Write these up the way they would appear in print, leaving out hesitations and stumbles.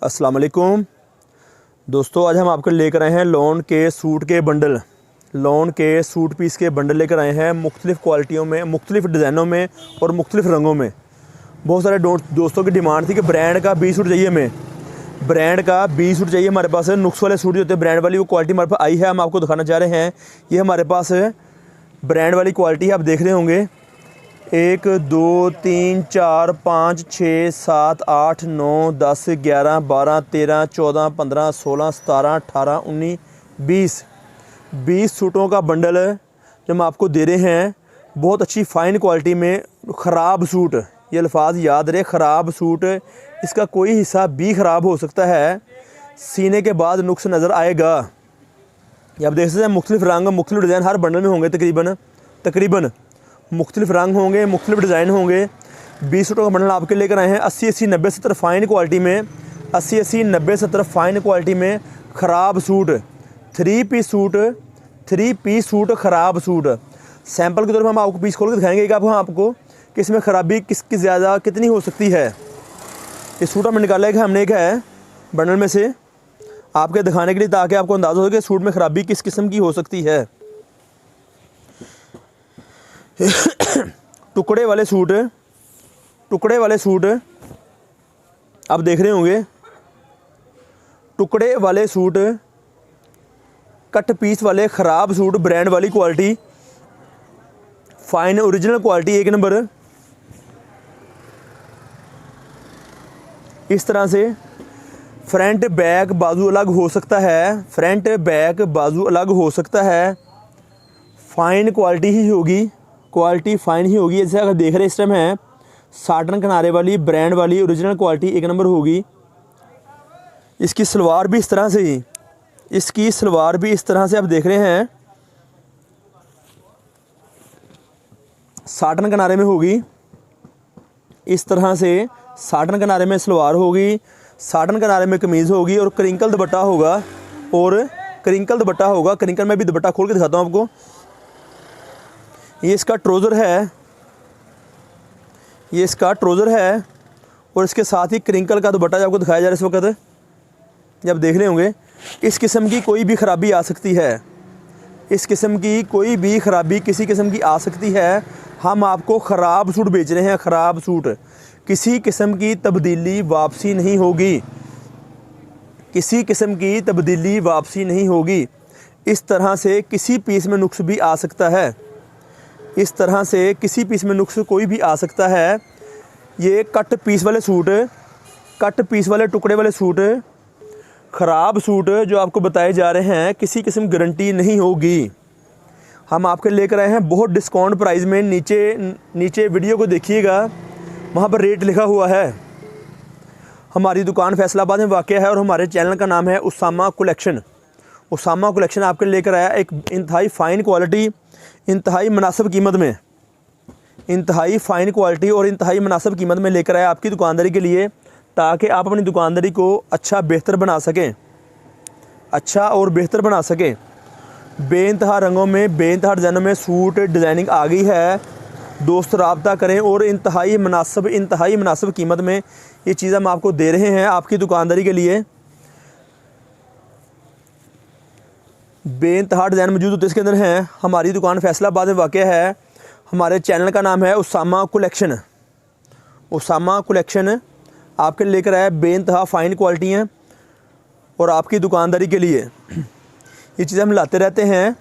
अस्सलाम वालेकुम दोस्तों, आज हम आपको लेकर आए हैं लोन के सूट के बंडल, लोन के सूट पीस के बंडल लेकर आए हैं मुख्तलिफ़ क्वालिटियों में, मुख्तलिफ़ डिज़ाइनों में और मुख्तलिफ़ रंगों में। बहुत सारे दोस्तों की डिमांड थी कि ब्रांड का 20 सूट चाहिए हमें, ब्रांड का 20 सूट चाहिए हमारे पास। नुक्स वाले सूट जो होते हैं ब्रांड वाली, वो क्वालिटी हमारे पास आई है, हम आपको दिखाना चाह रहे हैं। ये हमारे पास ब्रांड वाली क्वालिटी है, आप देख रहे होंगे। 1 2 3 4 5 6 7 8 9 10 11 12 13 14 15 16 17 18 19 20 सूटों का बंडल जो हम आपको दे रहे हैं, बहुत अच्छी फ़ाइन क्वालिटी में। ख़राब सूट, ये अल्फाज याद रहे, ख़राब सूट, इसका कोई हिस्सा भी ख़राब हो सकता है, सीने के बाद नुक्स नज़र आएगा। ये आप देख सकते हैं, मुख्तलिफ़ रंग, मुख्तलिफ़ डिज़ाइन हर बंडल में होंगे, तकरीबन मुख्तलिफ़ रंग होंगे, मुख्तलिफ़ डिज़ाइन होंगे। 20 सूटों का बंडल आपके लेकर आए हैं 80 80 90 70 फ़ाइन क्वालिटी में, 80 80 90 70 फ़ाइन क्वालिटी में। ख़राब सूट, 3 पीस सूट, ख़राब सूट। सैंपल के तौर पर हम आपको पीस खोल के दिखाएंगे कि आपको कि इसमें ख़राबी किसकी ज़्यादा कितनी हो सकती है। ये सूट हमने निकाला है, हमने एक है बंडल में से आपके दिखाने के लिए, ताकि आपको अंदाज़ा हो कि सूट में ख़राबी किस किस्म की हो सकती है। टुकड़े वाले सूट आप देख रहे होंगे, टुकड़े वाले सूट, कट पीस वाले ख़राब सूट, ब्रांड वाली quality, fine original quality, 1 number. इस तरह से फ्रंट बैक बाजू अलग हो सकता है, फ्रंट बैक बाजू अलग हो सकता है। फ़ाइन क्वालिटी ही होगी, क्वालिटी फ़ाइन ही होगी। जैसे अगर देख रहे हैं इस टाइम है साटन किनारे वाली, ब्रांड वाली, ओरिजिनल क्वालिटी 1 नंबर होगी। इसकी सलवार भी इस तरह से ही, इसकी सलवार भी इस तरह से आप देख रहे हैं, साटन किनारे में होगी। इस तरह से साटन किनारे में सलवार होगी, साटन किनारे में कमीज़ होगी और क्रिंकल दुपट्टा होगा, क्रिंकल में भी दुपट्टा खोल के दिखाता हूँ आपको। ये इसका ट्राउज़र है, और इसके साथ ही क्रिंकल का दुपट्टा जो आपको दिखाया जा रहा है इस वक्त, जब देख रहे होंगे। इस किस्म की कोई भी ख़राबी आ सकती है, इस किस्म की कोई भी ख़राबी किसी किस्म की आ सकती है। हम आपको ख़राब सूट बेच रहे हैं, ख़राब सूट, किसी किस्म की तब्दीली वापसी नहीं होगी, किसी किस्म की तब्दीली वापसी नहीं होगी। इस तरह से किसी पीस में नुक्स भी आ सकता है, इस तरह से किसी पीस में नुक्स कोई भी आ सकता है। ये कट पीस वाले सूट, कट पीस वाले टुकड़े वाले सूट, ख़राब सूट जो आपको बताए जा रहे हैं, किसी किस्म गारंटी नहीं होगी। हम आपके लेकर आए हैं बहुत डिस्काउंट प्राइस में। नीचे वीडियो को देखिएगा, वहाँ पर रेट लिखा हुआ है। हमारी दुकान फैसलाबाद में वाक़या है और हमारे चैनल का नाम है उसामा कलेक्शन। उसामा कलेक्शन आपके लेकर आया एक इंतहाई फ़ाइन क्वालिटी, इंतहाई मुनासिब कीमत में, इंतहाई फ़ाइन क्वालिटी और इंतहाई मुनासिब कीमत में लेकर आया आपकी दुकानदारी के लिए, ताकि आप अपनी दुकानदारी को अच्छा बेहतर बना सकें, अच्छा और बेहतर बना सकें। बेइंतहा रंगों में, बेइंतहा डिज़ाइनों में सूट डिज़ाइनिंग आ गई है। दोस्त राब्ता करें, और इंतहाई मुनासिब कीमत में ये चीज़ हम आपको दे रहे हैं आपकी दुकानदारी के लिए। बेइंतहा डिज़ाइन मौजूद होते इसके अंदर हैं। हमारी दुकान फैसलाबाद में वाक़या है। हमारे चैनल का नाम है उसामा कलेक्शन। उसामा कलेक्शन आपके लेकर आया बेइंतहा फ़ाइन क्वालिटी हैं और आपकी दुकानदारी के लिए ये चीज़ें हम लाते रहते हैं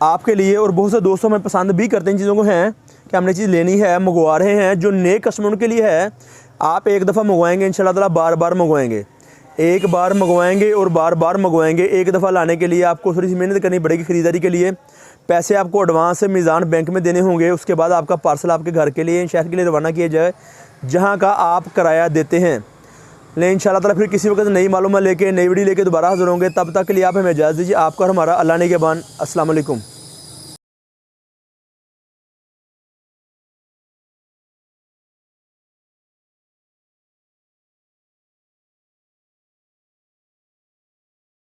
आपके लिए। और बहुत से दोस्तों में पसंद भी करते हैं इन चीज़ों को, हैं कि हमने चीज़ लेनी है, मंगवा रहे हैं। जो नए कस्टमरों के लिए है, आप एक दफ़ा मंगवाएंगे इंशाल्लाह ताला बार बार मंगवाएंगे, एक बार मंगवाएंगे और बार बार मंगवाएंगे। एक दफ़ा लाने के लिए आपको थोड़ी सी मेहनत करनी पड़ेगी ख़रीदारी के लिए। पैसे आपको एडवांस मीज़ान बैंक में देने होंगे, उसके बाद आपका पार्सल आपके घर के लिए, शहर के लिए रवाना किया जाए जहाँ का आप किराया देते हैं। लेकिन इंशाल्लाह ताला फिर किसी वक्त नई मालूमात लेके, नई वीडियो लेके दोबारा हाज़िर होंगे। तब तक के लिए आप हमें इजाज़त दीजिए। आपका और हमारा अल्लाह ने के बान। अस्सलाम वालेकुम।